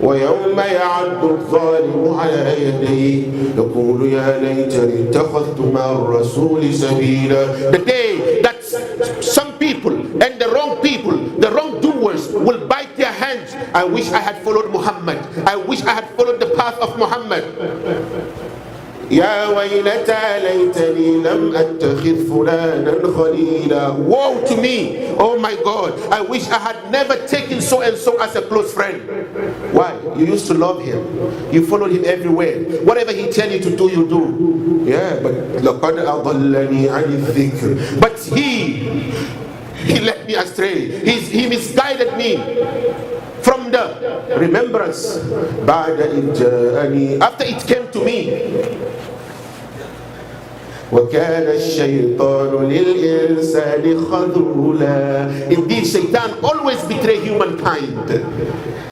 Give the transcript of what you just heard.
ويوم يعض الظالم على يديه يقول يا ليتني اتخذت مع الرسول سبيلا. The day that some people and the wrongdoers will bite their hands. I wish I had followed Muhammad. I wish I had followed the path of Muhammad. يا ويلتى ليتني لم أتخذ فلانا خليلا. Woe to me, oh my God, I wish I had never taken so and so as a close friend. Why? You used to love him, you followed him everywhere, whatever he tell you to do, you do. Yeah, but لقد أضلني عن الذكر. But he led me astray, he misguided me from the remembrance. بعد إذ جاءني, after it came to me. وَكَانَ الشَّيْطَانُ لِلْإِنسَانِ خَذُولًا. Indeed, Shaitan always betray humankind.